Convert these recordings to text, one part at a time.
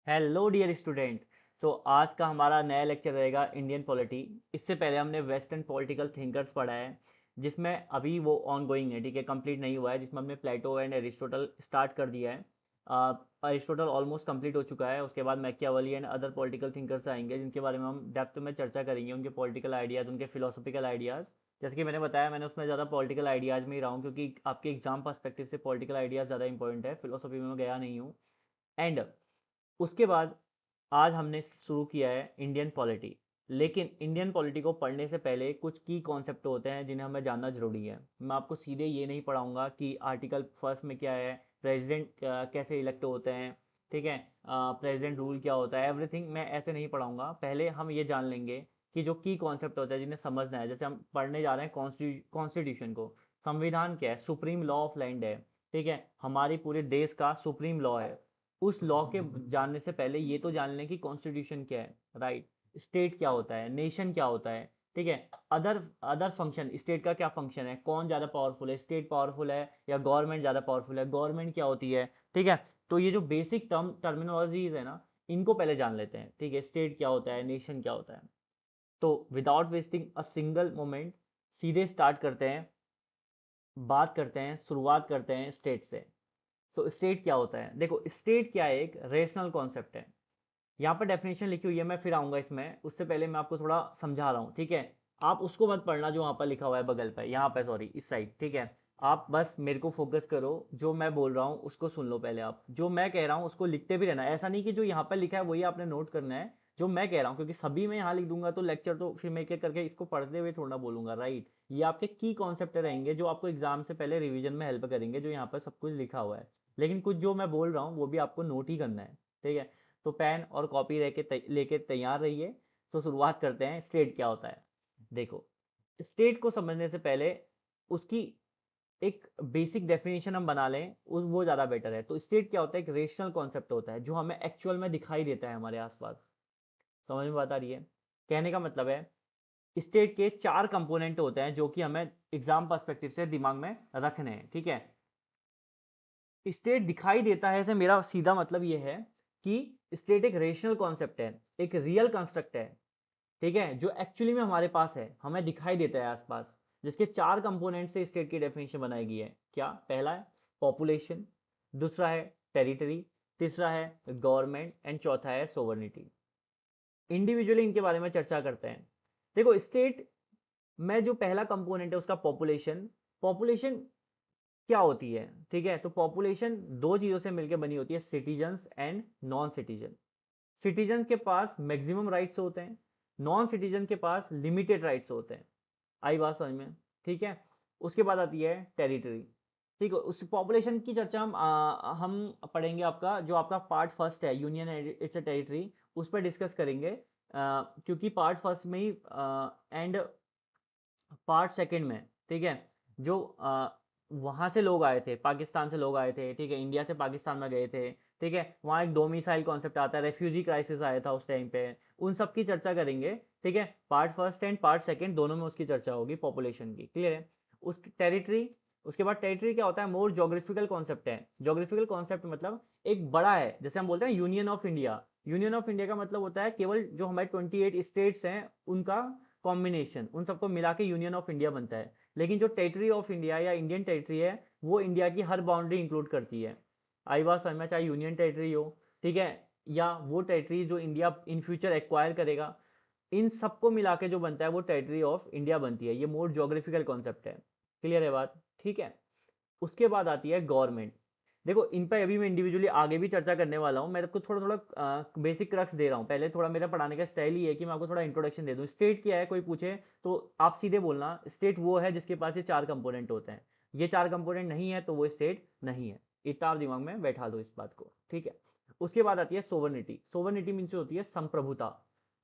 Hello dear student. सो आज का हमारा नया लेक्चर रहेगा इंडियन पॉलिटी। इससे पहले हमने वेस्टर्न पॉलिटिकल थिंकर्स पढ़ा है, जिसमें अभी वो ऑन गोइंग है, ठीक है, कंप्लीट नहीं हुआ है, जिसमें हमने प्लेटो एंड एरिस्टोटल स्टार्ट कर दिया है। एरिस्टोटल ऑलमोस्ट कंप्लीट हो चुका है। उसके बाद Machiavelli and other political thinkers आएंगे, जिनके बारे में हम डेप्थ में चर्चा करेंगे, उनके पॉलिटिकल आइडियाज़, उनके फिलोसफिकल आइडियाज़। जैसे कि मैंने बताया, मैंने उसमें ज़्यादा पॉलिटिकल आइडियाज़ में ही रहा हूँ, क्योंकि आपके एग्जाम पर्सपेक्टिव से पॉलिटिकल आइडियाज़ ज़्यादा इंपॉर्टेंट है, फिलोसफी में मैं गया नहीं हूँ। एंड उसके बाद आज हमने शुरू किया है इंडियन पॉलिटी। लेकिन इंडियन पॉलिटी को पढ़ने से पहले कुछ की कॉन्सेप्ट होते हैं जिन्हें हमें जानना जरूरी है। मैं आपको सीधे ये नहीं पढ़ाऊंगा कि आर्टिकल फर्स्ट में क्या है, प्रेसिडेंट कैसे इलेक्ट होते हैं, ठीक है, प्रेसिडेंट रूल क्या होता है, एवरीथिंग मैं ऐसे नहीं पढ़ाऊंगा। पहले हम ये जान लेंगे कि जो की कॉन्सेप्ट होता है जिन्हें समझना है। जैसे हम पढ़ने जा रहे हैं कॉन्स्टिट्यूशन को। संविधान क्या है? सुप्रीम लॉ ऑफ लैंड है, ठीक है, हमारी पूरे देश का सुप्रीम लॉ है। उस लॉ के जानने से पहले ये तो जान लें कि कॉन्स्टिट्यूशन क्या है, राइट। स्टेट क्या होता है, नेशन क्या होता है, ठीक है। अदर अदर फंक्शन, स्टेट का क्या फंक्शन है, कौन ज़्यादा पावरफुल है, स्टेट पावरफुल है या गवर्नमेंट ज़्यादा पावरफुल है, गवर्नमेंट क्या होती है, ठीक है। तो ये जो बेसिक टर्मिनोलॉजीज है ना, इनको पहले जान लेते हैं, ठीक है। स्टेट क्या होता है, नेशन क्या होता है। तो without wasting a single moment सीधे स्टार्ट करते हैं, बात करते हैं, शुरुआत करते हैं स्टेट से। सो स्टेट क्या होता है? देखो, स्टेट क्या है, एक रेशनल कॉन्सेप्ट है। यहाँ पर डेफिनेशन लिखी हुई है, मैं फिर आऊंगा इसमें, उससे पहले मैं आपको थोड़ा समझा रहा हूँ, ठीक है। आप उसको मत पढ़ना जो वहाँ पर लिखा हुआ है बगल पर, यहाँ पर सॉरी, इस साइड, ठीक है। आप बस मेरे को फोकस करो, जो मैं बोल रहा हूँ उसको सुन लो पहले। आप जो मैं कह रहा हूँ उसको लिखते भी रहना, ऐसा नहीं कि जो यहाँ पर लिखा है वही आपने नोट करना है। जो मैं कह रहा हूँ, क्योंकि सभी मैं यहाँ लिख दूंगा तो लेक्चर तो फिर मैं एक एक करके इसको पढ़ते हुए थोड़ा बोलूंगा, राइट। ये आपके की कॉन्सेप्ट रहेंगे जो आपको एग्जाम से पहले रिवीजन में हेल्प करेंगे, जो यहाँ पर सब कुछ लिखा हुआ है। लेकिन कुछ जो मैं बोल रहा हूँ वो भी आपको नोट ही करना है, ठीक है। तो पेन और कॉपी लेके तैयार रहिए। तो शुरुआत करते हैं, स्टेट क्या होता है। देखो, स्टेट को समझने से पहले उसकी एक बेसिक डेफिनेशन हम बना लें, वो ज़्यादा बेटर है। तो स्टेट क्या होता है? एक रेशनल कॉन्सेप्ट होता है जो हमें एक्चुअल में दिखाई देता है हमारे आसपास। समझ में बात आ रही है? कहने का मतलब है, स्टेट के चार कंपोनेंट होते हैं जो कि हमें एग्जाम पर्सपेक्टिव से दिमाग में रखने हैं, ठीक है। स्टेट दिखाई देता है से मेरा सीधा मतलब ये है कि स्टेट एक रेशनल कॉन्सेप्ट है, एक रियल कंस्ट्रक्ट है, ठीक है, जो एक्चुअली में हमारे पास है, हमें दिखाई देता है आसपास। जिसके चार कंपोनेंट से स्टेट की डेफिनेशन बनाई गई है। क्या? पहला है पॉपुलेशन, दूसरा है टेरिटरी, तीसरा है गवर्नमेंट एंड चौथा है सोवर्निटी। इंडिविजुअली इनके बारे में चर्चा करते हैं। देखो, स्टेट में जो पहला कंपोनेंट है उसका पॉपुलेशन। पॉपुलेशन क्या होती है, ठीक है। तो पॉपुलेशन दो चीजों से मिलकर बनी होती है, citizens and non citizen. Citizen के पास मैक्सिमम राइट्स होते हैं, नॉन सिटीजन के पास लिमिटेड राइट्स होते हैं। आई बात समझ में? ठीक है। उसके बाद आती है टेरिटरी, ठीक है। उस पॉपुलेशन की चर्चा हम पढ़ेंगे, आपका जो आपका पार्ट फर्स्ट है, यूनियन इट्स अ टेरिटरी, उस पर डिस्कस करेंगे। क्योंकि पार्ट फर्स्ट में ही एंड पार्ट सेकंड में, ठीक है, जो वहाँ से लोग आए थे, पाकिस्तान से लोग आए थे, ठीक है, इंडिया से पाकिस्तान में गए थे, ठीक है, वहाँ एक डोमिसाइल कॉन्सेप्ट आता है, रेफ्यूजी क्राइसिस आया था उस टाइम पे। उन सब की चर्चा करेंगे, ठीक है। Part first and part second दोनों में उसकी चर्चा होगी पॉपुलेशन की, क्लियर है। उस टेरिटरी, उसके बाद टेरिटरी क्या होता है? मोर जोग्राफिकल कॉन्सेप्ट है। जोग्राफिकल कॉन्सेप्ट मतलब एक बड़ा है, जैसे हम बोलते हैं union of India. Union of India का मतलब होता है केवल जो हमारे 28 स्टेट्स हैं उनका कॉम्बिनेशन, उन सबको मिला के यूनियन ऑफ इंडिया बनता है। लेकिन जो टेरिटरी ऑफ इंडिया या इंडियन टेरिटरी है, वो इंडिया की हर बाउंड्री इंक्लूड करती है। आई बात समझ में? चाहे यूनियन टेरिटरी हो, ठीक है, या वो टेरिटरी जो इंडिया इन फ्यूचर एक्वायर करेगा, इन सबको मिला के जो बनता है वो टेरिटरी ऑफ इंडिया बनती है। ये मोर जोग्राफिकल कॉन्सेप्ट है, क्लियर है बात? ठीक है। उसके बाद आती है गवर्नमेंट। देखो, इन पर अभी मैं इंडिविजुअली आगे भी चर्चा करने वाला हूँ, मैं आपको थोड़ा थोड़ा बेसिक क्रक्स दे रहा हूँ। पहले थोड़ा मेरा पढ़ाने का स्टाइल ही है कि मैं आपको थोड़ा इंट्रोडक्शन दे दूँ। स्टेट क्या है कोई पूछे तो आप सीधे बोलना, स्टेट वो है जिसके पास ये चार कंपोनेंट होते हैं। ये चार कंपोनेंट नहीं है तो वो स्टेट नहीं है। इतना आप दिमाग में बैठा दो इस बात को, ठीक है। उसके बाद आती है सोवर्निटी। सोवर्निटी मीन्स होती है संप्रभुता।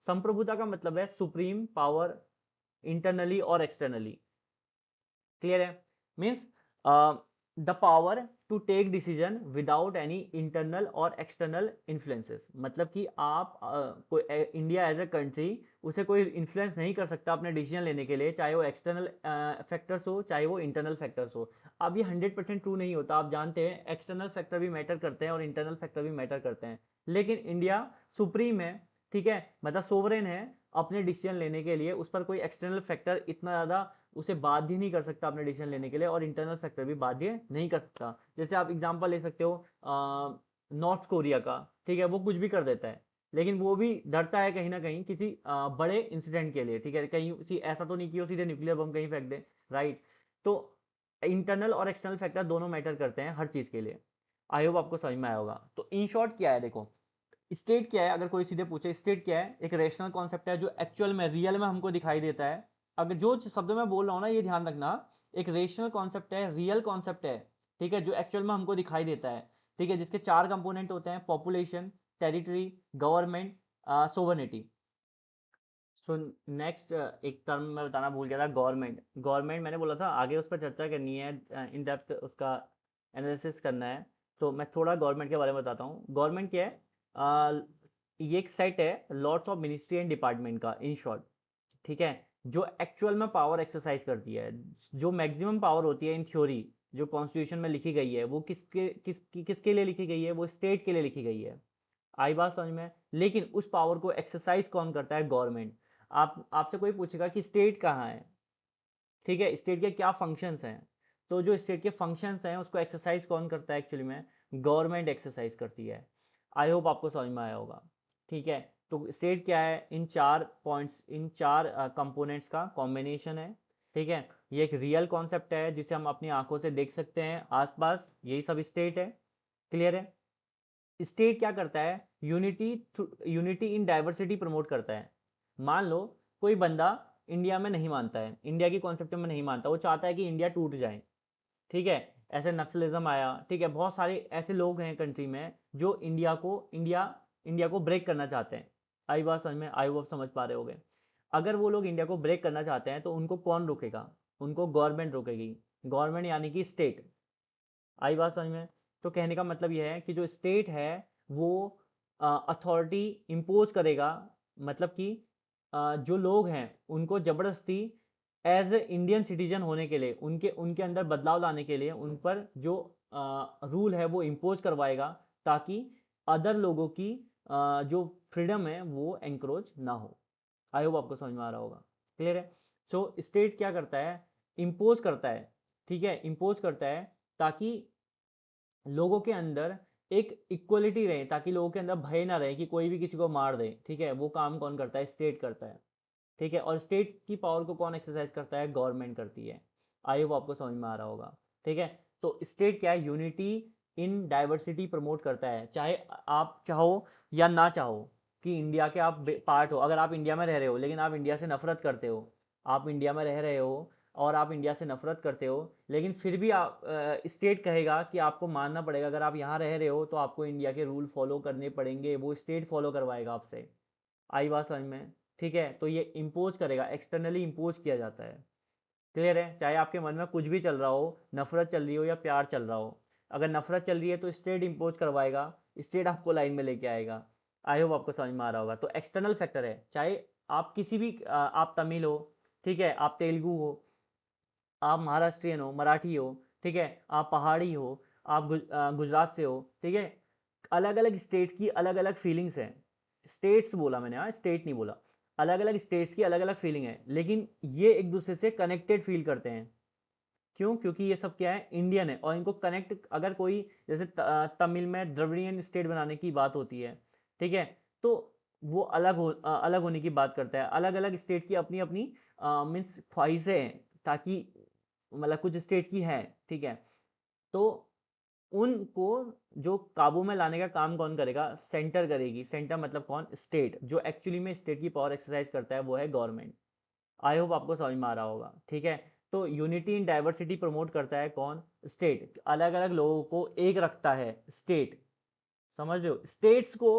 संप्रभुता का मतलब है सुप्रीम पावर, इंटरनली और एक्सटर्नली, क्लियर है। Means the power to take decision without any internal और एक्सटर्नल इन्फ्लुएंसेस, मतलब कि आप कोई इंडिया एज ए कंट्री उसे कोई इन्फ्लुएंस नहीं कर सकता अपने डिसीजन लेने के लिए, चाहे वो एक्सटर्नल फैक्टर्स हो चाहे वो इंटरनल फैक्टर्स हो। अब ये 100% ट्रू नहीं होता, आप जानते हैं एक्सटर्नल फैक्टर भी मैटर करते हैं और इंटरनल फैक्टर भी मैटर करते हैं, लेकिन इंडिया सुप्रीम है, ठीक है, मतलब सोवरेन है, अपने डिसीजन लेने के लिए उस पर कोई एक्सटर्नल फैक्टर इतना ज़्यादा उसे बाध्य नहीं कर सकता अपने डिसीजन लेने के लिए, और इंटरनल फैक्टर भी बाध्य नहीं कर सकता। जैसे आप एग्जांपल ले सकते हो नॉर्थ कोरिया का, ठीक है, वो कुछ भी कर देता है, लेकिन वो भी डरता है कहीं ना कहीं किसी बड़े इंसिडेंट के लिए, ठीक है, कहीं ऐसा तो नहीं कि वो सीधे न्यूक्लियर बम कहीं फेंक दे, राइट। तो इंटरनल और एक्सटर्नल फैक्टर दोनों मैटर करते हैं हर चीज़ के लिए। आई होप आपको समझ में आया होगा। तो इन शॉर्ट क्या है, देखो स्टेट क्या है, अगर कोई सीधे पूछे स्टेट क्या है, एक रेशनल कॉन्सेप्ट है जो एक्चुअल में रियल में हमको दिखाई देता है। अगर जो शब्द मैं बोल रहा हूँ ना ये ध्यान रखना, एक रेशनल कॉन्सेप्ट है, रियल कॉन्सेप्ट है, ठीक है, जो एक्चुअल में हमको दिखाई देता है, ठीक है, जिसके 4 कंपोनेंट होते हैं, population, territory, government, sovereignty. So next एक टर्म मैं बताना भूल गया था, गवर्नमेंट। गवर्नमेंट मैंने बोला था आगे उस पर चर्चा करनी है, इन डेप्थ उसका एनालिसिस करना है, तो मैं थोड़ा गवर्नमेंट के बारे में बताता हूँ। गवर्नमेंट क्या है, ये एक सेट है lots of ministry and department का, इन शॉर्ट, ठीक है, जो एक्चुअल में पावर एक्सरसाइज करती है। जो मैक्सिमम पावर होती है इन थ्योरी, जो कॉन्स्टिट्यूशन में लिखी गई है, वो किसके लिए लिखी गई है, वो स्टेट के लिए लिखी गई है। आई बात समझ में। लेकिन उस पावर को एक्सरसाइज कौन करता है, गवर्नमेंट। आप आपसे कोई पूछेगा कि स्टेट कहाँ है, ठीक है, स्टेट के क्या फंक्शंस हैं, तो जो स्टेट के फंक्शंस हैं उसको एक्सरसाइज कौन करता है, एक्चुअली में गवर्नमेंट एक्सरसाइज करती है। आई होप आपको समझ में आया होगा, ठीक है। तो स्टेट क्या है, इन 4 पॉइंट्स, इन 4 कंपोनेंट्स का कॉम्बिनेशन है, ठीक है। ये एक रियल कॉन्सेप्ट है जिसे हम अपनी आंखों से देख सकते हैं आसपास, यही सब स्टेट है। क्लियर है। स्टेट क्या करता है, unity, unity in diversity promote करता है। मान लो कोई बंदा इंडिया में नहीं मानता है, इंडिया की कॉन्सेप्ट में नहीं मानता, वो चाहता है कि इंडिया टूट जाए, ठीक है, ऐसे नक्सलिज्म आया, ठीक है, बहुत सारे ऐसे लोग हैं कंट्री में जो इंडिया को ब्रेक करना चाहते हैं। आई बात समझ में, आई वो समझ पा रहे होगे। अगर वो लोग इंडिया को ब्रेक करना चाहते हैं तो उनको कौन रोकेगा, उनको गवर्नमेंट रोकेगी, गवर्नमेंट यानी कि स्टेट। आई बात समझ में। तो कहने का मतलब यह है कि जो स्टेट है वो अथॉरिटी इम्पोज करेगा, मतलब कि जो लोग हैं उनको ज़बरदस्ती एज ए इंडियन सिटीजन होने के लिए, उनके उनके अंदर बदलाव लाने के लिए उन पर जो रूल है वो इम्पोज करवाएगा, ताकि अदर लोगों की जो फ्रीडम है वो एंक्रोच ना हो। आई होप आपको समझ में आ रहा होगा। क्लियर है। सो स्टेट क्या करता है, इम्पोज करता है, ठीक है, इम्पोज करता है ताकि लोगों के अंदर एक इक्वलिटी रहे, ताकि लोगों के अंदर भय ना रहे कि कोई भी किसी को मार दे, ठीक है, वो काम कौन करता है, स्टेट करता है, ठीक है। और स्टेट की पावर को कौन एक्सरसाइज करता है, गवर्नमेंट करती है। आई होप आपको समझ में आ रहा होगा, ठीक है। तो स्टेट क्या है, यूनिटी इन डाइवर्सिटी प्रमोट करता है, चाहे आप चाहो या ना चाहो कि इंडिया के आप पार्ट हो। अगर आप इंडिया में रह रहे हो लेकिन आप इंडिया से नफरत करते हो, आप इंडिया में रह रहे हो और आप इंडिया से नफरत करते हो, लेकिन फिर भी आप स्टेट कहेगा कि आपको मानना पड़ेगा, अगर आप यहाँ रह रहे हो तो आपको इंडिया के रूल फॉलो करने पड़ेंगे, वो स्टेट फॉलो करवाएगा आपसे। आई बात समझ में, ठीक है। तो ये इम्पोज करेगा, एक्सटर्नली इम्पोज किया जाता है। क्लियर है। चाहे आपके मन में कुछ भी चल रहा हो, नफरत चल रही हो या प्यार चल रहा हो, अगर नफरत चल रही है तो स्टेट इम्पोज करवाएगा, स्टेट आपको लाइन में लेके आएगा। आई होप आपको समझ में आ रहा होगा। तो एक्सटर्नल फैक्टर है, चाहे आप किसी भी आप तमिल हो, ठीक है, आप तेलुगु हो, आप महाराष्ट्रियन हो, मराठी हो, ठीक है, आप पहाड़ी हो, आप गुजरात से हो, ठीक है, अलग अलग स्टेट की अलग अलग फीलिंग्स हैं। स्टेट्स बोला मैंने, हाँ स्टेट नहीं बोला। अलग अलग स्टेट्स की अलग अलग फीलिंग है, लेकिन ये एक दूसरे से कनेक्टेड फील करते हैं। क्यों, क्योंकि ये सब क्या है, इंडियन है, और इनको कनेक्ट, अगर कोई जैसे तमिल में द्रविडियन स्टेट बनाने की बात होती है, ठीक है, तो वो अलग होने की बात करता है। अलग अलग स्टेट की अपनी अपनी मीन्स ख्वाहिशें हैं, ताकि मतलब कुछ स्टेट की है, ठीक है, तो उनको जो काबू में लाने का काम कौन करेगा, सेंटर करेगी। सेंटर मतलब कौन, स्टेट। जो एक्चुअली में स्टेट की पावर एक्सरसाइज करता है वो है गवर्नमेंट। आई होप आपको समझ में आ रहा होगा, ठीक है। तो यूनिटी इन डाइवर्सिटी प्रमोट करता है कौन, स्टेट। अलग अलग लोगों को एक रखता है स्टेट, समझ रहे हो, स्टेट्स को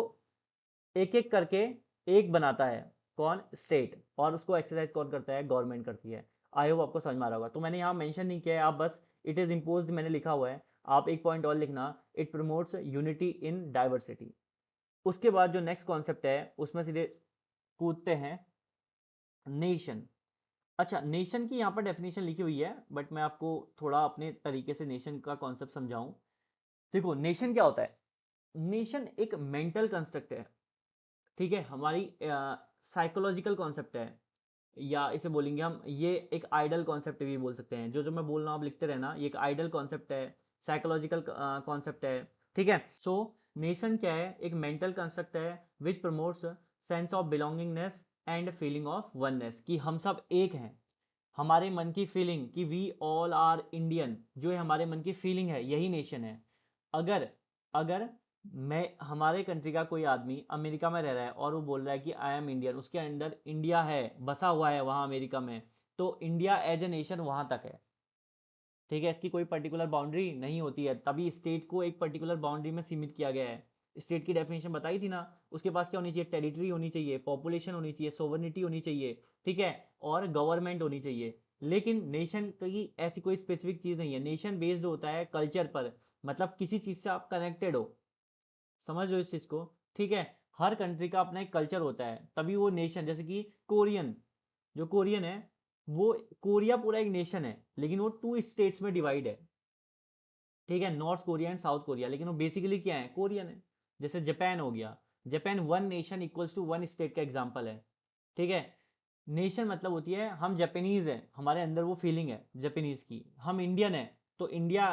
एक एक करके एक बनाता है कौन, स्टेट, और उसको एक्सरसाइज कौन करता है, गवर्नमेंट करती है। आई होप आपको समझ में आ रहा होगा। तो मैंने यहाँ मेंशन नहीं किया है, आप बस इट इज़ इम्पोज्ड मैंने लिखा हुआ है, आप एक पॉइंट और लिखना, it promotes unity in diversity. उसके बाद जो नेक्स्ट कॉन्सेप्ट है उसमें सीधे कूदते हैं, नेशन। अच्छा, नेशन की यहाँ पर डेफिनेशन लिखी हुई है, बट मैं आपको थोड़ा अपने तरीके से नेशन का कॉन्सेप्ट समझाऊं। देखो नेशन क्या होता है, नेशन एक मेंटल कंस्ट्रक्ट है, ठीक है, हमारी साइकोलॉजिकल कॉन्सेप्ट है, या इसे बोलेंगे हम, ये एक आइडल कॉन्सेप्ट भी बोल सकते हैं। जो जो मैं बोल रहा हूँ आप लिखते रहना, ये एक आइडल कॉन्सेप्ट है, साइकोलॉजिकल कॉन्सेप्ट है, ठीक है। सो नेशन क्या है, एक मेंटल कंस्ट्रक्ट है which promotes sense of belongingness and feeling of oneness, कि हम सब एक हैं। हमारे मन की फीलिंग कि वी ऑल आर इंडियन, जो है हमारे मन की फीलिंग है, यही नेशन है। अगर अगर मैं, हमारे कंट्री का कोई आदमी अमेरिका में रह रहा है और वो बोल रहा है कि आई एम इंडियन, उसके अंदर इंडिया है, बसा हुआ है वहाँ अमेरिका में, तो इंडिया एज ए नेशन वहाँ तक है, ठीक है। इसकी कोई पर्टिकुलर बाउंड्री नहीं होती है, तभी स्टेट को एक पर्टिकुलर बाउंड्री में सीमित किया गया है। स्टेट की डेफिनेशन बताई थी ना, उसके पास क्या होनी चाहिए, टेरिटरी होनी चाहिए, पॉपुलेशन होनी चाहिए, सोवर्निटी होनी चाहिए, ठीक है, और गवर्नमेंट होनी चाहिए। लेकिन नेशन की ऐसी कोई स्पेसिफिक चीज़ नहीं है, नेशन बेस्ड होता है कल्चर पर, मतलब किसी चीज़ से आप कनेक्टेड हो, समझ लो इस चीज़ को, ठीक है। हर कंट्री का अपना एक कल्चर होता है, तभी वो नेशन, जैसे कि कोरियन, जो कोरियन है, वो, कोरिया पूरा एक नेशन है, लेकिन वो 2 स्टेट्स में डिवाइड है, ठीक है, north Korea and south Korea, लेकिन वो बेसिकली क्या है, कोरियन है। जैसे जापान हो गया, Japan one nation equals to one state का एग्जाम्पल है, ठीक है। नेशन मतलब होती है हम जापानीज हैं, हमारे अंदर वो फीलिंग है जापानीज की, हम इंडियन है, तो इंडिया,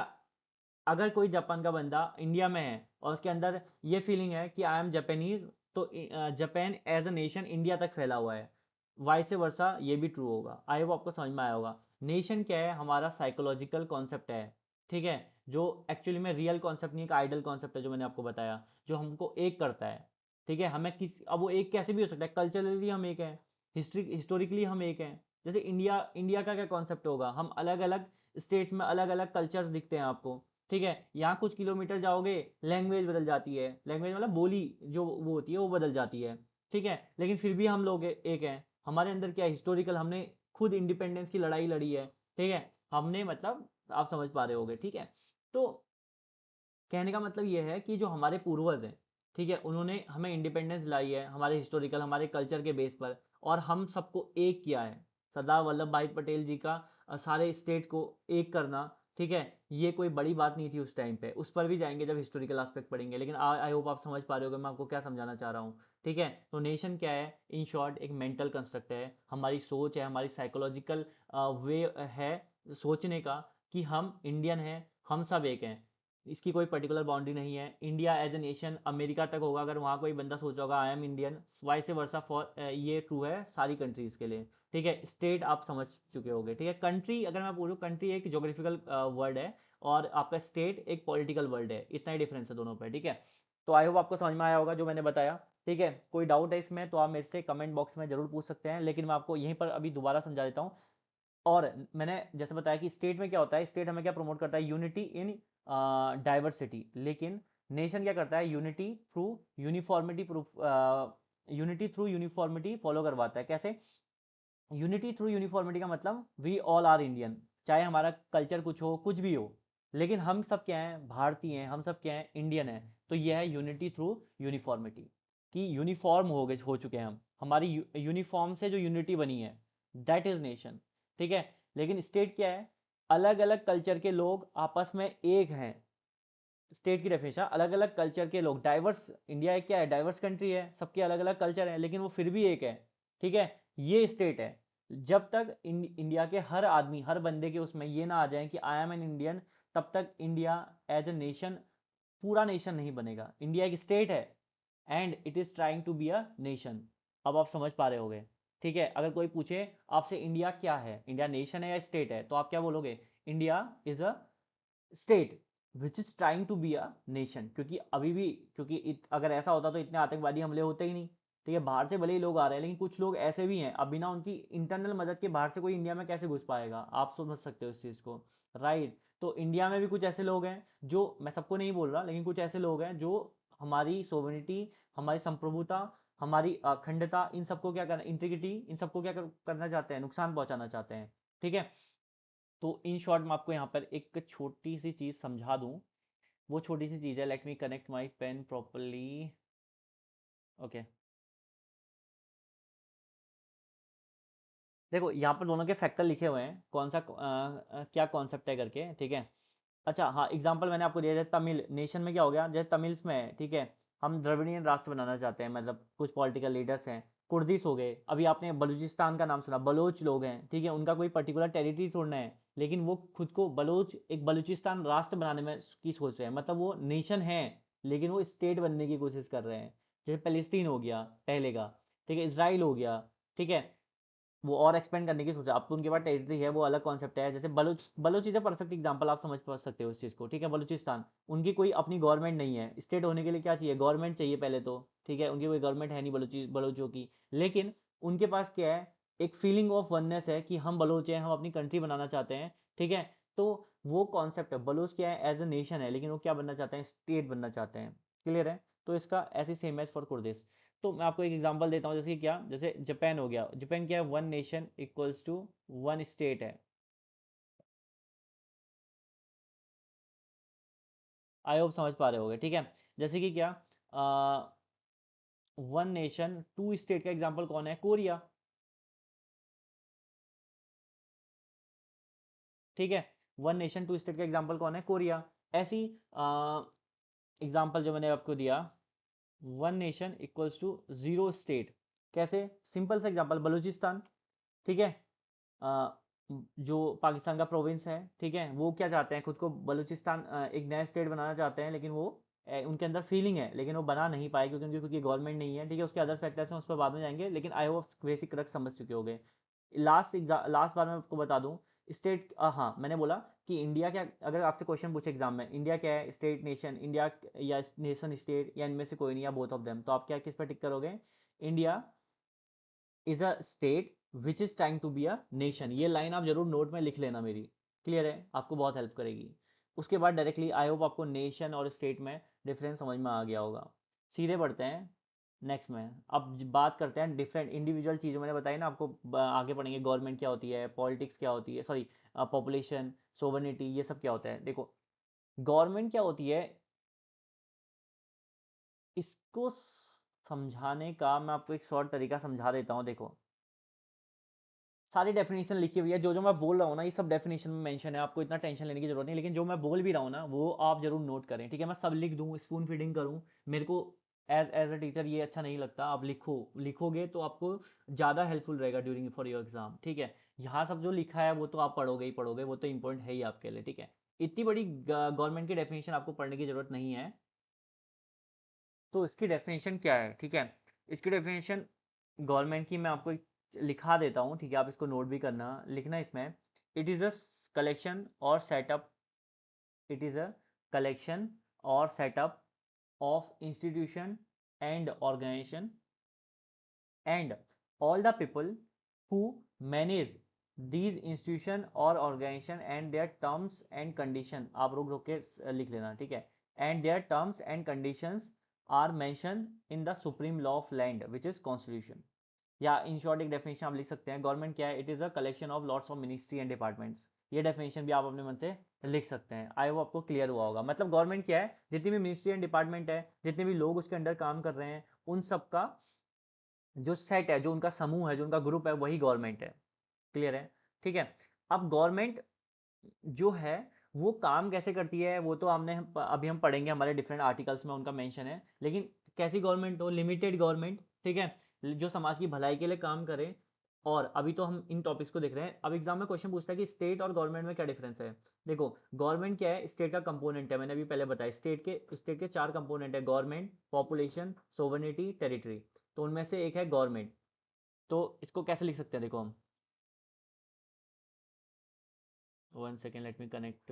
अगर कोई जापान का बंदा इंडिया में है और उसके अंदर ये फीलिंग है कि आई एम जापानीज, तो Japan as a nation India तक फैला हुआ है, वाइस वर्सा ये भी ट्रू होगा। आई होप आपको समझ में आया होगा। नेशन क्या है, हमारा साइकोलॉजिकल कॉन्सेप्ट है, ठीक है, जो एक्चुअली में रियल कॉन्सेप्ट नहीं, एक आइडल कॉन्सेप्ट है, जो मैंने आपको बताया, जो हमको एक करता है, ठीक है। हमें किस, अब वो एक कैसे भी हो सकता है, कल्चरली हम एक हैं, हिस्टोरिकली हम एक हैं। जैसे इंडिया, इंडिया का क्या कॉन्सेप्ट होगा, हम अलग अलग स्टेट्स में अलग अलग कल्चर्स दिखते हैं आपको, ठीक है। यहाँ कुछ किलोमीटर जाओगे, लैंग्वेज बदल जाती है, लैंग्वेज मतलब बोली जो वो होती है वो बदल जाती है, ठीक है, लेकिन फिर भी हम लोग एक हैं। हमारे अंदर क्या हिस्टोरिकल, हमने खुद इंडिपेंडेंस की लड़ाई लड़ी है, ठीक है, हमने, मतलब आप समझ पा रहे होगे, ठीक है। तो कहने का मतलब ये है कि जो हमारे पूर्वज हैं, ठीक है, उन्होंने हमें इंडिपेंडेंस लाई है हमारे हिस्टोरिकल, हमारे कल्चर के बेस पर, और हम सबको एक किया है। सरदार वल्लभ भाई पटेल जी का सारे स्टेट को एक करना, ठीक है, ये कोई बड़ी बात नहीं थी उस टाइम पे, उस पर भी जाएंगे जब हिस्टोरिकल एस्पेक्ट पढ़ेंगे, लेकिन आई होप आप समझ पा रहे होगे मैं आपको क्या समझाना चाह रहा हूँ, ठीक है। तो नेशन क्या है, इन शॉर्ट एक मेंटल कंस्ट्रक्ट है, हमारी सोच है, हमारी साइकोलॉजिकल वे है सोचने का, कि हम इंडियन हैं, हम सब एक हैं, इसकी कोई पर्टिकुलर बाउंड्री नहीं है। India as a nation America तक होगा, अगर वहाँ कोई बंदा सोच होगा I am Indian, vice versa for, ये ट्रू है सारी कंट्रीज़ के लिए, ठीक है। स्टेट आप समझ चुके होगे, ठीक है। कंट्री अगर मैं बोलूँ, कंट्री एक जोग्राफिकल वर्ड है, और आपका स्टेट एक पॉलिटिकल वर्ड है, इतना ही डिफरेंस है दोनों पर, ठीक है। तो आई होप आपको समझ में आया होगा जो मैंने बताया, ठीक है। कोई डाउट है इसमें तो आप मेरे से कमेंट बॉक्स में ज़रूर पूछ सकते हैं, लेकिन मैं आपको यहीं पर अभी दोबारा समझा देता हूँ। और मैंने जैसे बताया कि स्टेट में क्या होता है, स्टेट हमें क्या प्रमोट करता है, यूनिटी इन डाइवर्सिटी, लेकिन नेशन क्या करता है, unity through uniformity proof, unity through uniformity follow करवाता है। कैसे, यूनिटी थ्रू यूनिफॉर्मिटी का मतलब वी ऑल आर इंडियन, चाहे हमारा कल्चर कुछ हो, कुछ भी हो, लेकिन हम सब क्या हैं, भारतीय हैं, हम सब क्या हैं, इंडियन हैं। तो यह है यूनिटी थ्रू यूनिफॉर्मिटी, कि यूनिफॉर्म हो चुके हैं हम, हमारी यूनिफॉर्म से जो यूनिटी बनी है, दैट इज नेशन, ठीक है। लेकिन स्टेट क्या है, अलग अलग कल्चर के लोग आपस में एक हैं। स्टेट की डेफिनेशन, अलग अलग कल्चर के लोग, डाइवर्स, इंडिया एक क्या है, डाइवर्स कंट्री है, सबके अलग अलग कल्चर है, लेकिन वो फिर भी एक है, ठीक है, ये स्टेट है। जब तक इंडिया के हर आदमी, हर बंदे के उसमें ये ना आ जाए कि आई एम एन इंडियन, तब तक इंडिया एज ए नेशन, पूरा नेशन नहीं बनेगा। इंडिया एक स्टेट है and it is trying to be a nation. अब आप समझ पा रहे होगे, ठीक है। अगर कोई पूछे आपसे इंडिया क्या है, इंडिया नेशन है या स्टेट है, तो आप क्या बोलोगे, India is a state which is trying to be a nation, क्योंकि अभी भी, क्योंकि अगर ऐसा होता तो इतने आतंकवादी हमले होते ही नहीं, ठीक है। बाहर से भले ही लोग आ रहे हैं, लेकिन कुछ लोग ऐसे भी हैं, अब बिना उनकी इंटरनल मदद के बाहर से कोई इंडिया में कैसे घुस पाएगा, आप समझ सकते हो इस चीज़ को, राइट। तो इंडिया में भी कुछ ऐसे लोग हैं, जो, मैं सबको नहीं बोल रहा, लेकिन कुछ ऐसे लोग हैं जो हमारी सोवरेनिटी, हमारी संप्रभुता, हमारी अखंडता, इन सबको क्या करना, इंटीग्रिटी, इन सबको क्या करना चाहते हैं, नुकसान पहुंचाना चाहते हैं, ठीक है। तो इन शॉर्ट मैं आपको यहाँ पर एक छोटी सी चीज़ समझा दूँ। वो छोटी सी चीज़ है, let me connect my pen properly. Okay, देखो यहाँ पर दोनों के फैक्टर लिखे हुए हैं, कौन सा क्या कॉन्सेप्ट है करके, ठीक है। अच्छा हाँ, एग्जाम्पल मैंने आपको दिया, जैसे तमिल नेशन में क्या हो गया, जैसे तमिल्स में है, ठीक है, हम द्रविड़ियन राष्ट्र बनाना चाहते हैं, मतलब कुछ पॉलिटिकल लीडर्स हैं, कुर्दिश हो गए, अभी आपने बलूचिस्तान का नाम सुना, बलोच लोग हैं, ठीक है, उनका कोई पर्टिकुलर टेरिटरी छोड़ना है, लेकिन वो खुद को बलोच एक बलूचिस्तान राष्ट्र बनाने में की सोच रहे हैं, मतलब वो नेशन है लेकिन वो स्टेट बनने की कोशिश कर रहे हैं। जैसे पैलेस्टीन हो गया पहले का, ठीक है, इसराइल हो गया, ठीक है, वो और एक्सपेंड करने की सोचा। अब तो उनके पास टेरिटरी है, वो अलग कॉन्सेप्ट है। जैसे Baloch is a perfect example, आप समझ पा सकते हो इस चीज़ को, ठीक है। बलूचिस्तान, उनकी कोई अपनी गवर्नमेंट नहीं है, स्टेट होने के लिए क्या चाहिए, गवर्नमेंट चाहिए पहले तो, ठीक है, उनकी कोई गवर्नमेंट है नहीं बलूचों की, लेकिन उनके पास क्या है, एक फीलिंग ऑफ वननेस है कि हम बलोच हैं, हम अपनी कंट्री बनाना चाहते हैं, ठीक है। तो वो कॉन्सेप्ट है, बलोच क्या है, एज अ नेशन है, लेकिन वो क्या बनना चाहते हैं, स्टेट बनना चाहते हैं, क्लियर है। तो इसका ऐसी सेम एज फॉर कुर्दिश। तो मैं आपको एक एग्जांपल देता हूँ, जैसे कि क्या, जैसे जापान हो गया, जापान क्या है, one nation equals to one state है। आई होप समझ पा रहे होगे, ठीक है। जैसे कि क्या, वन नेशन टू स्टेट का एग्जांपल कौन है, कोरिया, ठीक है। वन नेशन टू स्टेट का एग्जांपल कौन है, कोरिया। ऐसी एग्जांपल जो मैंने आपको दिया, one nation equals to zero state, कैसे, सिंपल सा एग्जांपल, बलूचिस्तान, ठीक है, अ, जो पाकिस्तान का प्रोविंस है, ठीक है, वो क्या चाहते हैं, खुद को बलूचिस्तान एक नया स्टेट बनाना चाहते हैं, लेकिन वो उनके अंदर फीलिंग है, लेकिन वो बना नहीं पाए क्योंकि उनकी खुद की गवर्नमेंट नहीं है, ठीक है। उसके अदर फैक्टर्स हैं, उस पर बाद में जाएंगे, लेकिन आई होप बेसिक क्रक्स समझ चुके होंगे। लास्ट बार मैं आपको बता दूं, स्टेट, हाँ मैंने बोला कि इंडिया क्या, अगर आपसे क्वेश्चन पूछे एग्जाम में, इंडिया क्या है, स्टेट, नेशन, इंडिया या नेशन स्टेट, या इनमें से कोई नहीं, या बोथ ऑफ देम, तो आप क्या किस पर टिक करोगे, India is a state which is trying to be a nation. ये लाइन आप जरूर नोट में लिख लेना मेरी, क्लियर है, आपको बहुत हेल्प करेगी। उसके बाद डायरेक्टली आई होप आपको नेशन और स्टेट में डिफरेंस समझ में आ गया होगा। सीधे बढ़ते हैं नेक्स्ट में, अब बात करते हैं डिफरेंट इंडिविजुअल चीज़ों, मैंने बताई ना आपको, आगे पढ़ेंगे गवर्नमेंट क्या होती है, पॉलिटिक्स क्या होती है, सॉरी पॉपुलेशन, सोवर्निटी, ये सब क्या होता है। देखो गवर्नमेंट क्या होती है, इसको समझाने का मैं आपको एक शॉर्ट तरीका समझा देता हूँ। देखो सारी डेफिनेशन लिखी हुई है, जो जो मैं बोल रहा हूँ ना, ये सब डेफिनेशन में मेंशन है, आपको इतना टेंशन लेने की जरूरत नहीं, लेकिन जो मैं बोल भी रहा हूँ ना, वो आप जरूर नोट करें, ठीक है। मैं सब लिख दूँ, स्पून फीडिंग करूँ, मेरे को एज अ टीचर ये अच्छा नहीं लगता। आप लिखोगे तो आपको ज़्यादा हेल्पफुल रहेगा ड्यूरिंग फॉर योर एग्जाम, ठीक है। यहाँ सब जो लिखा है वो तो आप पढ़ोगे ही पढ़ोगे, वो तो इंपॉर्टेंट है ही आपके लिए, ठीक है। इतनी बड़ी गवर्नमेंट की डेफिनेशन आपको पढ़ने की जरूरत नहीं है। तो इसकी डेफिनेशन क्या है, ठीक है, इसकी डेफिनेशन गवर्नमेंट की मैं आपको लिखा देता हूँ, ठीक है, आप इसको नोट भी करना, लिखना इसमें, इट इज़ अ कलेक्शन और setup, it is a collection और setup of institution and organisation and all the people who manage these institution और organization and their terms and condition, आप रुक रुक के लिख लेना, ठीक है, and their terms and conditions are mentioned in the supreme law of land which is constitution। या इन शॉर्ट एक डेफिनेशन आप लिख सकते हैं, गवर्नमेंट क्या है, it is a collection of lots of ministry and departments. ये डेफिनेशन भी आप अपने मन से लिख सकते हैं, आई वो आपको क्लियर हुआ होगा। मतलब गवर्नमेंट क्या है, जितनी भी मिनिस्ट्री एंड डिपार्टमेंट है, जितने भी लोग उसके अंडर काम कर रहे हैं, उन सब का जो सेट है, जो उनका समूह है, जो उनका ग्रुप है, वही गवर्नमेंट है, क्लियर है, ठीक है। अब गवर्नमेंट जो है वो काम कैसे करती है, वो तो हमने अभी हम पढ़ेंगे, हमारे डिफरेंट आर्टिकल्स में उनका मेंशन है, लेकिन कैसी गवर्नमेंट हो, लिमिटेड गवर्नमेंट, ठीक है, जो समाज की भलाई के लिए काम करे। और अभी तो हम इन टॉपिक्स को देख रहे हैं, अब एग्जाम में क्वेश्चन पूछता है कि स्टेट और गवर्नमेंट में क्या डिफरेंस है। देखो गवर्नमेंट क्या है, स्टेट का कंपोनेंट है, मैंने अभी पहले बताया, स्टेट के चार कंपोनेंट है, गवर्नमेंट, पॉपुलेशन, सोवर्निटी, टेरिटरी। तो उनमें से एक है गवर्नमेंट। तो इसको कैसे लिख सकते हैं, देखो हम, one second let me connect.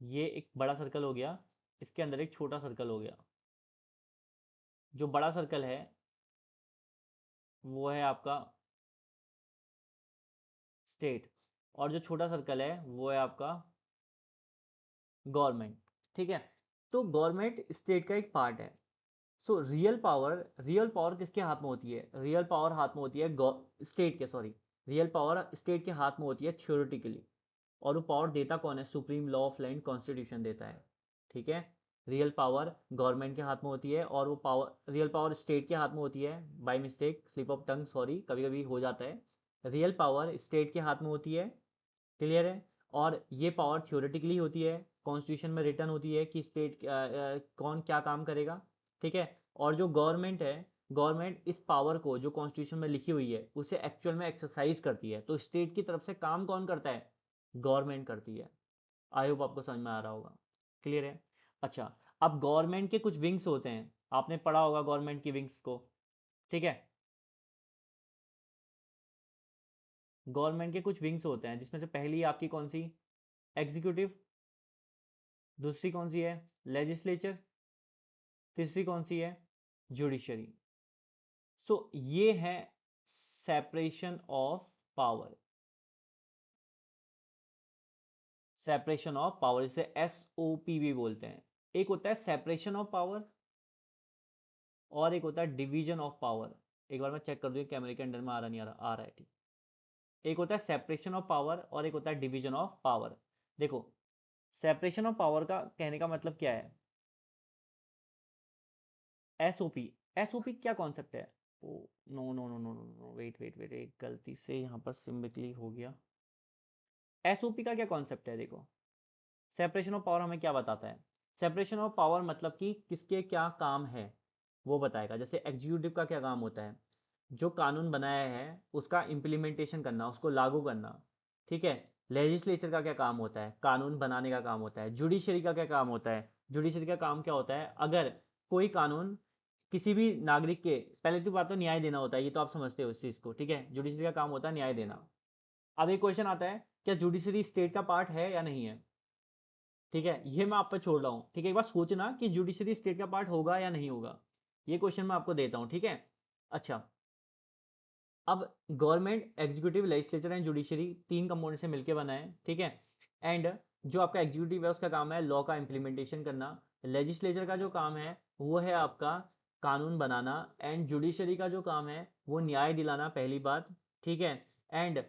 ये एक बड़ा सर्कल हो गया, इसके अंदर एक छोटा सर्कल हो गया। जो बड़ा सर्कल है वो है आपका स्टेट, और जो छोटा सर्कल है वो है आपका गवर्नमेंट, ठीक है। तो गवर्नमेंट स्टेट का एक पार्ट है। सो रियल पावर किसके हाथ में होती है, रियल पावर हाथ में होती है स्टेट के, सॉरी, रियल पावर स्टेट के हाथ में होती है थ्योरेटिकली, और वो पावर देता कौन है? Supreme law of land constitution देता है, ठीक है। रियल पावर गवर्नमेंट के हाथ में होती है, और वो पावर, रियल पावर स्टेट के हाथ में होती है। By mistake, slip of tongue, sorry, कभी कभी हो जाता है। रियल पावर स्टेट के हाथ में होती है, क्लियर है। और ये पावर थ्योरेटिकली होती है, कॉन्स्टिट्यूशन में रिटर्न होती है कि स्टेट कौन क्या काम करेगा, ठीक है। और जो गवर्नमेंट है, गवर्नमेंट इस पावर को जो कॉन्स्टिट्यूशन में लिखी हुई है उसे एक्चुअल में एक्सरसाइज करती है। तो स्टेट की तरफ से काम कौन करता है? गवर्नमेंट करती है। आई होप आपको समझ में आ रहा होगा, क्लियर है। अच्छा, अब गवर्नमेंट के कुछ विंग्स होते हैं, आपने पढ़ा होगा गवर्नमेंट की विंग्स को, ठीक है। गवर्नमेंट के कुछ विंग्स होते हैं, जिसमें से पहली आपकी कौन सी? एग्जीक्यूटिव। दूसरी कौन सी है? लेजिस्लेचर। तीसरी कौन सी है? जुडिशरी। सो ये है separation of power, separation of power, इसे SOP भी बोलते हैं। एक होता है सेपरेशन ऑफ पावर, और एक होता है डिवीजन ऑफ पावर। एक बार मैं चेक कर दूँ कैमरे के अंदर में आ रहा नहीं, आ रहा है, ठीक। एक होता है सेपरेशन ऑफ पावर और एक होता है डिवीजन ऑफ पावर। देखो, सेपरेशन ऑफ पावर का कहने का मतलब क्या है? SOP, SOP क्या कॉन्सेप्ट है? Oh, no no no no no, wait wait wait, एक गलती से यहाँ पर सिंबली हो गया। SOP का क्या कॉन्सेप्ट है? देखो, सेपरेशन ऑफ पावर हमें क्या बताता है? सेपरेशन ऑफ पावर मतलब कि किसके क्या काम है वो बताएगा। जैसे एग्जीक्यूटिव का क्या काम होता है? जो कानून बनाया है उसका इम्प्लीमेंटेशन करना, उसको लागू करना, ठीक है। लेजिस्लेचर का क्या काम होता है? कानून बनाने का काम होता है। जुडिशरी का क्या काम होता है? जुडिशरी का काम क्या होता है? अगर कोई कानून किसी भी नागरिक के, पहले तो बात तो न्याय देना होता है, ये तो आप समझते हो इस चीज़ को, ठीक है। जुडिशरी का काम होता है न्याय देना। अब एक क्वेश्चन आता है, क्या जुडिशरी स्टेट का पार्ट है या नहीं है? ठीक है, ये मैं आप पर छोड़ रहा हूँ, ठीक है। एक बार सोचना कि जुडिशरी स्टेट का पार्ट होगा या नहीं होगा, ये क्वेश्चन मैं आपको देता हूँ, ठीक है। अच्छा, अब government, executive, legislature and judiciary तीन कंपोनेंट से मिलकर बना है, ठीक है। एंड जो आपका एग्जीक्यूटिव है उसका काम है लॉ का इम्प्लीमेंटेशन करना। लेजिस्लेचर का जो काम है वो है आपका कानून बनाना। एंड जुडिशरी का जो काम है वो न्याय दिलाना, पहली बात, ठीक है। एंड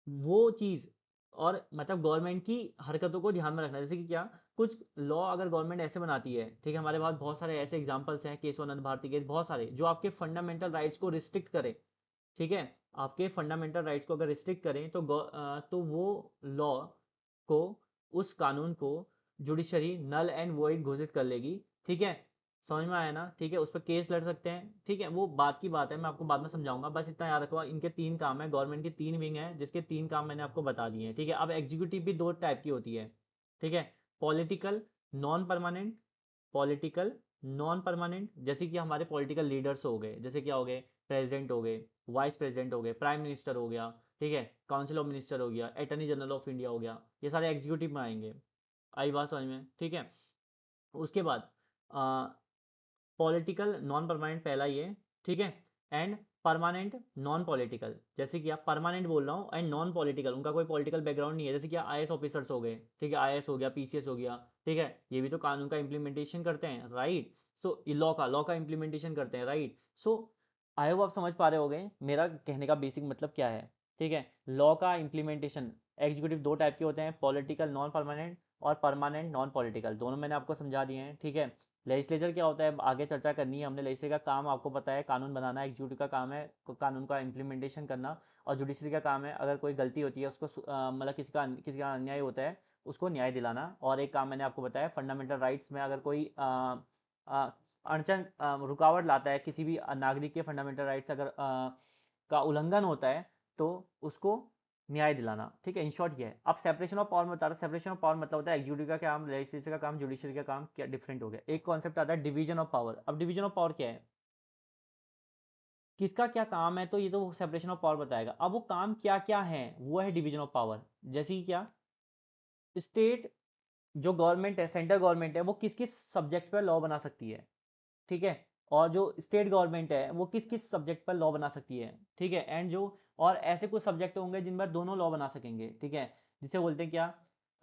वो चीज़, और मतलब गवर्नमेंट की हरकतों को ध्यान में रखना, जैसे कि क्या, कुछ लॉ अगर गवर्नमेंट ऐसे बनाती है, ठीक है, हमारे पास बहुत सारे ऐसे एग्जांपल्स हैं, केशवानंद भारती केस, बहुत सारे, जो आपके फंडामेंटल राइट्स को रिस्ट्रिक्ट करे, ठीक है। आपके फंडामेंटल राइट्स को अगर रिस्ट्रिक्ट करें तो तो वो लॉ को, उस कानून को जुडिशरी नल एंड वॉइड घोषित कर लेगी, ठीक है। समझ में आया ना? ठीक है, उस पर केस लड़ सकते हैं, ठीक है। वो बात की बात है, मैं आपको बाद में समझाऊंगा, बस इतना याद रखो, इनके तीन काम है, गवर्नमेंट के तीन विंग है जिसके तीन काम मैंने आपको बता दिए हैं, ठीक है। अब एग्जीक्यूटिव भी दो टाइप की होती है, ठीक है। Political, non permanent. Political, non permanent, जैसे कि हमारे पॉलिटिकल लीडर्स हो गए, जैसे क्या हो गए? प्रेसिडेंट हो गए, वाइस प्रेसिडेंट हो गए, प्राइम मिनिस्टर हो गया, ठीक है, काउंसिल ऑफ मिनिस्टर हो गया, अटॉर्नी जनरल ऑफ इंडिया हो गया, ये सारे एग्जीक्यूटिव में आएंगे। आई बात समझ में? ठीक है। उसके बाद पॉलिटिकल नॉन परमानेंट पहला ये, ठीक है। एंड परमानेंट नॉन पॉलिटिकल, जैसे कि आप परमानेंट बोल रहा हूँ, एंड नॉन पॉलिटिकल, उनका कोई पॉलिटिकल बैकग्राउंड नहीं है, जैसे कि IAS ऑफिसर्स हो गए, ठीक है, IAS हो गया, PCS हो गया, ठीक है। ये भी तो कानून का इम्प्लीमेंटेशन करते हैं, राइट। सो लॉ का इम्प्लीमेंटेशन करते हैं, राइट। सो आई होप आप समझ पा रहे होगे मेरा कहने का बेसिक मतलब क्या है, ठीक है। लॉ का इम्प्लीमेंटेशन, एग्जीक्यूटिव दो टाइप के होते हैं, पॉलिटिकल नॉन परमानेंट और परमानेंट नॉन पॉलिटिकल, दोनों मैंने आपको समझा दिए हैं, ठीक है। लेजिस्लेचर क्या होता है आगे चर्चा करनी है हमने। लेजिस्लेचर का काम आपको पता है कानून बनाना, एग्जीक्यूटिव का काम है कानून का इम्प्लीमेंटेशन करना, और जुडिशरी का काम है अगर कोई गलती होती है उसको मतलब किसी का अन्याय होता है उसको न्याय दिलाना। और एक काम मैंने आपको बताया फंडामेंटल राइट्स में, अगर कोई अड़चन, रुकावट लाता है, किसी भी नागरिक के फंडामेंटल राइट्स अगर का उल्लंघन होता है तो उसको न्याय दिलाना, ठीक है। इन शॉर्ट ये है। अब सेपरेशन ऑफ पावर में बता रहा, सेपरेशन ऑफ पावर मतलब होता है एग्जीक्यूटिव का काम, लेजिस्लेचर का काम, जुडिशरी का काम, क्या डिफरेंट हो गया। एक कॉन्सेप्ट आता है डिवीजन ऑफ पावर। अब डिवीजन ऑफ पावर क्या है, किसका क्या काम है, तो ये तो सेपरेशन ऑफ पावर बताएगा। अब वो काम क्या क्या है वो है डिवीजन ऑफ पावर। जैसे कि क्या, स्टेट, जो गवर्नमेंट है, सेंट्रल गवर्नमेंट है, वो किस किस सब्जेक्ट पर लॉ बना सकती है, ठीक है। और जो स्टेट गवर्नमेंट है वो किस किस सब्जेक्ट पर लॉ बना सकती है, ठीक है। एंड जो, और ऐसे कुछ सब्जेक्ट होंगे जिन पर दोनों लॉ बना सकेंगे, ठीक है, जिसे बोलते हैं क्या,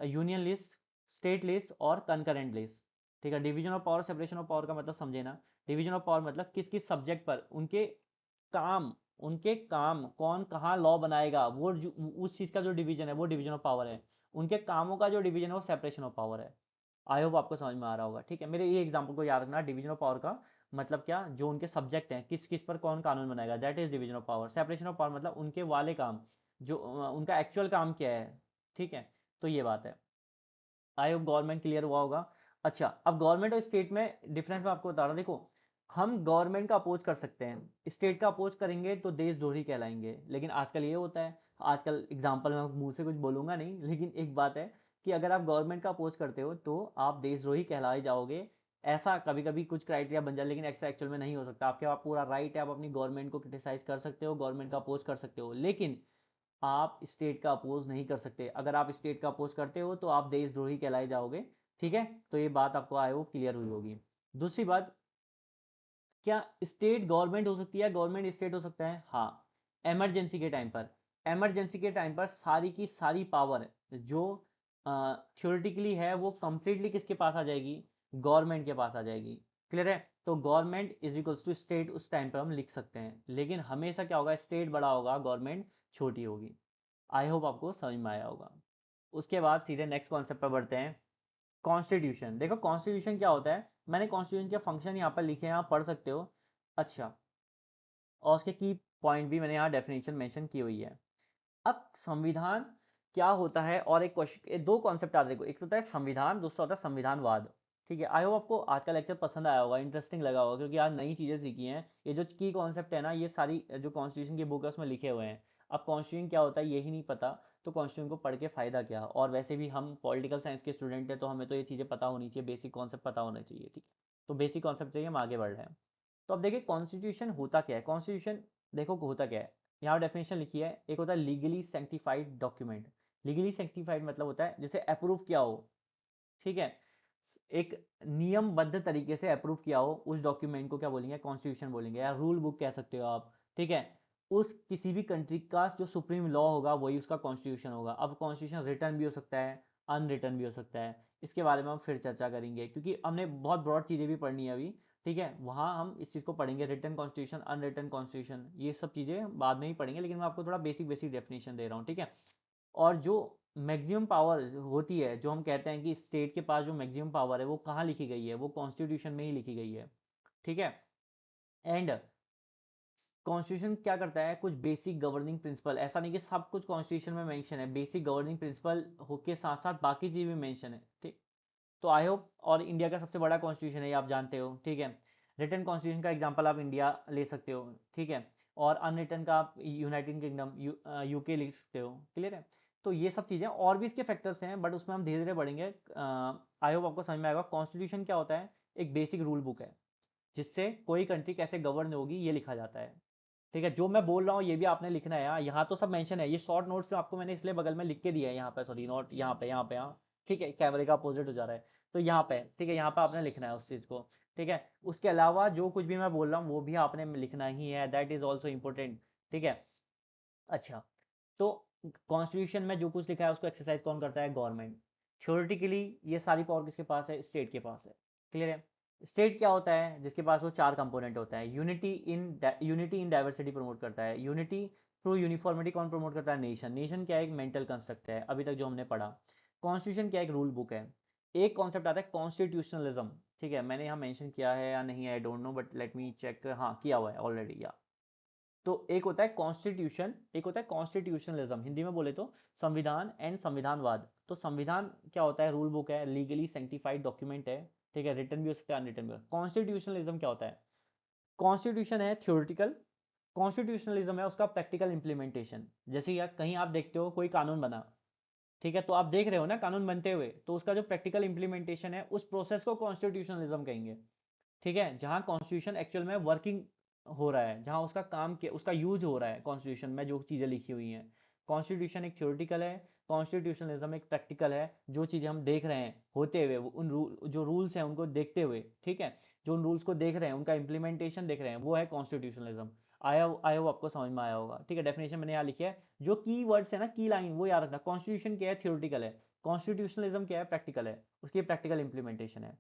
यूनियन लिस्ट, स्टेट लिस्ट और कंकरेंट लिस्ट, ठीक है। Division of power, separation of power का मतलब समझे ना। डिवीजन ऑफ पावर मतलब किस किस सब्जेक्ट पर उनके काम उनके काम, कौन कहाँ लॉ बनाएगा, वो उस चीज़ का जो डिवीजन है वो डिवीजन ऑफ पावर है। उनके कामों का जो डिवीजन है वो सेपरेशन ऑफ पावर है। आई होप आपको समझ में आ रहा होगा, ठीक है। मेरे ये एग्जाम्पल को याद रखना, डिवीजन ऑफ पावर का मतलब क्या, जो उनके सब्जेक्ट हैं, किस किस पर कौन कानून बनाएगा, that is division of power. Separation of power मतलब उनके वाले काम, जो उनका एक्चुअल काम क्या है, ठीक है। तो ये बात है। आई होप गवर्नमेंट क्लियर हुआ होगा। अच्छा, अब गवर्नमेंट और स्टेट में डिफरेंस मैं आपको बता रहा हूँ। देखो, हम गवर्नमेंट का अपोज कर सकते हैं, स्टेट का अपोज करेंगे तो देशद्रोही कहलाएंगे। लेकिन आजकल ये होता है, आजकल एग्जाम्पल मैं मुंह से कुछ बोलूंगा नहीं, लेकिन एक बात है कि अगर आप गवर्नमेंट का अपोज करते हो तो आप देशद्रोही कहलाए जाओगे। ऐसा कभी कभी कुछ क्राइटेरिया बन जाए, लेकिन ऐसा एक्चुअल में नहीं हो सकता। आपके पास पूरा राइट है, आप अपनी गवर्नमेंट को क्रिटिसाइज कर सकते हो, गवर्नमेंट का अपोज कर सकते हो, लेकिन आप स्टेट का अपोज नहीं कर सकते। अगर आप स्टेट का अपोज करते हो तो आप देशद्रोही कहलाए जाओगे, ठीक है। तो ये बात आपको आई होप क्लियर हुई होगी। दूसरी बात, क्या स्टेट गवर्नमेंट हो सकती है, गवर्नमेंट स्टेट हो सकता है? हाँ, इमरजेंसी के टाइम पर। इमरजेंसी के टाइम पर सारी की सारी पावर जो थ्योरेटिकली है वो कंप्लीटली किसके पास आ जाएगी, गवर्नमेंट के पास आ जाएगी। क्लियर है? तो government is equals to state उस टाइम पर हम लिख सकते हैं, लेकिन हमेशा क्या होगा, स्टेट बड़ा होगा, गवर्नमेंट छोटी होगी। आई होप आपको समझ में आया होगा। उसके बाद सीधे नेक्स्ट कॉन्सेप्ट पर बढ़ते हैं, कॉन्स्टिट्यूशन। देखो कॉन्स्टिट्यूशन क्या होता है, मैंने कॉन्स्टिट्यूशन के फंक्शन यहाँ पर लिखे हैं, आप पढ़ सकते हो। अच्छा, और उसके की पॉइंट भी मैंने यहाँ डेफिनेशन मेंशन की हुई है। अब संविधान क्या होता है, और एक क्वेश्चन, दो कॉन्सेप्ट आते हैं, एक होता है संविधान, दूसरा होता है संविधानवाद। ठीक है, आई होप आपको आज का लेक्चर पसंद आया होगा, इंटरेस्टिंग लगा होगा, क्योंकि आज नई चीज़ें सीखी हैं। ये जो की कॉन्सेप्ट है ना, ये सारी जो कॉन्स्टिट्यूशन की बुक है उसमें लिखे हुए हैं। अब कॉन्स्टिट्यूशन क्या होता है यही नहीं पता, तो कॉन्स्टिट्यूशन को पढ़ के फ़ायदा क्या। और वैसे भी हम पॉलिटिकल साइंस के स्टूडेंट हैं, तो हमें तो ये चीज़ें पता होनी चाहिए, बेसिक कॉन्सेप्ट पता होना चाहिए, ठीक है। तो बेसिक कॉन्सेप्ट चाहिए, हम आगे बढ़ रहे हैं। तो अब देखिए कॉन्स्टिट्यूशन होता क्या है। कॉन्स्टिट्यूशन देखो होता क्या है, यहाँ डेफिनेशन लिखी है। एक होता है legally sanctified document. Legally sanctified मतलब होता है जैसे अप्रूव किया हो, ठीक है, एक नियमबद्ध तरीके से अप्रूव किया हो, उस डॉक्यूमेंट को क्या बोलेंगे, कॉन्स्टिट्यूशन बोलेंगे, या रूल बुक कह सकते हो आप, ठीक है। उस किसी भी कंट्री का जो सुप्रीम लॉ होगा वही उसका कॉन्स्टिट्यूशन होगा। अब कॉन्स्टिट्यूशन रिटर्न भी हो सकता है, अनरिटर्न भी हो सकता है। इसके बारे में हम फिर चर्चा करेंगे, क्योंकि हमने बहुत ब्रॉड चीज़ें भी पढ़नी है अभी, ठीक है। वहाँ हम इस चीज़ को पढ़ेंगे, रिटर्न कॉन्स्टिट्यूशन, अनरिटर्न कॉन्स्टिट्यूशन, ये सब चीज़ें बाद में ही पढ़ेंगे, लेकिन मैं आपको थोड़ा बेसिक बेसिक डेफिनेशन दे रहा हूँ, ठीक है। और जो मैक्सिमम पावर होती है, जो हम कहते हैं कि स्टेट के पास जो मैक्सिमम पावर है वो कहाँ लिखी गई है, वो कॉन्स्टिट्यूशन में ही लिखी गई है, ठीक है। एंड कॉन्स्टिट्यूशन क्या करता है, कुछ बेसिक गवर्निंग प्रिंसिपल, ऐसा नहीं कि सब कुछ कॉन्स्टिट्यूशन में मेंशन है, बेसिक गवर्निंग प्रिंसिपल हो के साथ साथ बाकी चीज़ भी मेंशन है, ठीक। तो आई होप, और इंडिया का सबसे बड़ा कॉन्स्टिट्यूशन है ये आप जानते हो, ठीक है। रिटर्न कॉन्स्टिट्यूशन का एग्जांपल आप इंडिया ले सकते हो, ठीक है। और अनरिटर्न का आप यूनाइटेड किंगडम, यूके लिख सकते हो, क्लियर है। तो ये सब चीज़ें और भी इसके फैक्टर्स हैं, बट उसमें हम धीरे धीरे बढ़ेंगे। आई होप आपको समझ में आएगा। कॉन्स्टिट्यूशन क्या होता है, एक बेसिक रूल बुक है, जिससे कोई कंट्री कैसे गवर्न होगी ये लिखा जाता है, ठीक है। जो मैं बोल रहा हूँ ये भी आपने लिखना है, यहाँ तो सब मेंशन है, ये शॉर्ट नोट्स आपको मैंने इसलिए बगल में लिख के दिया है, यहाँ पे सॉरी, नोट यहाँ पे, यहाँ पे, यहाँ, ठीक है, कैमरे का अपोजिट हो जा रहा है, तो यहाँ पे, ठीक है, यहाँ पे आपने लिखना है उस चीज़ को, ठीक है। उसके अलावा जो कुछ भी मैं बोल रहा हूँ वो भी आपने लिखना ही है, दैट इज ऑल्सो इम्पोर्टेंट, ठीक है। अच्छा, तो कॉन्स्टिट्यूशन में जो कुछ लिखा है उसको एक्सरसाइज कौन करता है, गवर्नमेंट। थ्योरेटिकली ये सारी पावर किसके पास है, स्टेट के पास है, क्लियर है। स्टेट क्या होता है, जिसके पास वो चार कंपोनेंट होता है, यूनिटी इन डाइवर्सिटी प्रमोट करता है, यूनिटी थ्रू यूनिफॉर्मिटी कौन प्रमोट करता है, नेशन। नेशन क्या है, एक मेंटल कंस्ट्रक्ट है अभी तक जो हमने पढ़ा। कॉन्स्टिट्यूशन क्या है, एक रूल बुक है। एक कॉन्सेप्ट आता है कॉन्स्टिट्यूशनलिज्म, ठीक है, मैंने यहाँ मेंशन किया है या नहीं, I don't know, but let me check, हाँ किया हुआ है ऑलरेडी, या। तो एक होता है कॉन्स्टिट्यूशन, एक होता है कॉन्स्टिट्यूशनलिज्म, हिंदी में बोले तो संविधान एंड संविधानवाद। तो संविधान क्या होता है, रूल बुक है, लीगली सैंक्टिफाइड डॉक्यूमेंट है, ठीक है, रिटर्न भी हो सकता है, अनरिटर्न भी। कॉन्स्टिट्यूशनलिज्म क्या होता है, कॉन्स्टिट्यूशन है थ्योरेटिकल, कॉन्स्टिट्यूशनलिज्म है उसका प्रैक्टिकल इंप्लीमेंटेशन। जैसे या कहीं आप देखते हो कोई कानून बना, ठीक है, तो आप देख रहे हो ना कानून बनते हुए, तो उसका जो प्रैक्टिकल इंप्लीमेंटेशन है उस प्रोसेस को कॉन्स्टिट्यूशनलिज्म कहेंगे, ठीक है। जहाँ कॉन्स्टिट्यूशन एक्चुअल में वर्किंग हो रहा है, जहाँ उसका काम के उसका यूज हो रहा है, कॉन्स्टिट्यूशन में जो चीज़ें लिखी हुई हैं। कॉन्स्टिट्यूशन एक थ्योरेटिकल है, कॉन्स्टिट्यूशनलिज्म एक प्रैक्टिकल है, जो चीज़ें हम देख रहे हैं होते हुए, वो उन जो रूल्स हैं उनको देखते हुए, ठीक है, जो उन रूल्स को देख रहे हैं उनका इंप्लीमेंटेशन देख रहे हैं, वो है कॉन्स्टिट्यूशनलिज्म। आया वो आपको समझ में आया होगा, ठीक है। डेफिनेशन मैंने यहाँ लिखी है, जो की वर्ड्स है ना, की लाइन, वो याद रखना। कॉन्स्टिट्यूशन क्या है, थ्योरेटिकल है। कॉन्स्टिट्यूशनलिज्म क्या है, प्रैक्टिकल है, उसकी प्रैक्टिकल इंप्लीमेंटेशन है।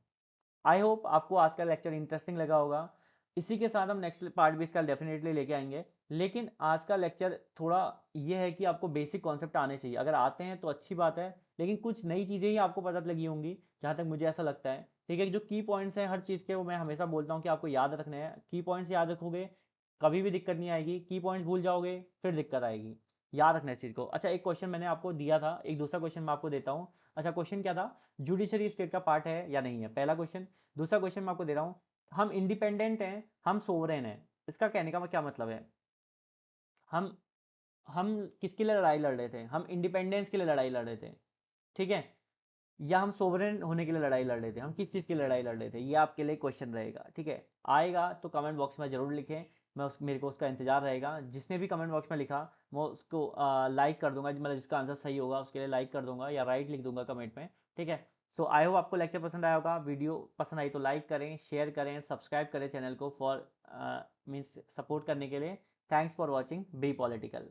आई होप आपको आज का लेक्चर इंटरेस्टिंग लगा होगा। इसी के साथ हम नेक्स्ट पार्ट भी इसका डेफिनेटली लेके आएंगे। लेकिन आज का लेक्चर थोड़ा ये है कि आपको बेसिक कॉन्सेप्ट आने चाहिए, अगर आते हैं तो अच्छी बात है, लेकिन कुछ नई चीज़ें ही आपको पता लगी होंगी जहाँ तक मुझे ऐसा लगता है। ठीक है, जो की पॉइंट्स हैं हर चीज़ के, वो मैं हमेशा बोलता हूँ कि आपको याद रखने हैं। की पॉइंट्स याद रखोगे कभी भी दिक्कत नहीं आएगी, की पॉइंट्स भूल जाओगे फिर दिक्कत आएगी। याद रखना इस चीज़ को। अच्छा, एक क्वेश्चन मैंने आपको दिया था, एक दूसरा क्वेश्चन मैं आपको देता हूँ। अच्छा, क्वेश्चन क्या था, जुडिशरी स्टेट का पार्ट है या नहीं है, पहला क्वेश्चन। दूसरा क्वेश्चन मैं आपको दे रहा हूँ, हम इंडिपेंडेंट हैं, हम सोवरेन हैं, इसका कहने का क्या मतलब है। हम हम किसके लिए लड़ाई लड़ रहे थे, हम इंडिपेंडेंस के लिए लड़ाई लड़ रहे थे, ठीक है, या हम सोवरेन होने के लिए लड़ाई लड़ रहे थे, हम किस चीज़ की लड़ाई लड़ रहे थे, ये आपके लिए क्वेश्चन रहेगा। ठीक है, आएगा तो कमेंट बॉक्स में ज़रूर लिखें, मेरे को उसका इंतजार रहेगा। जिसने भी कमेंट बॉक्स में लिखा मैं उसको लाइक कर दूंगा, मतलब जिसका आंसर सही होगा उसके लिए लाइक कर दूंगा या राइट लिख दूंगा कमेंट में। ठीक है, सो आई होप आपको लेक्चर पसंद आया होगा। वीडियो पसंद आई तो लाइक करें, शेयर करें, सब्सक्राइब करें चैनल को फॉर मीन्स सपोर्ट करने के लिए। Thanks for watching be political.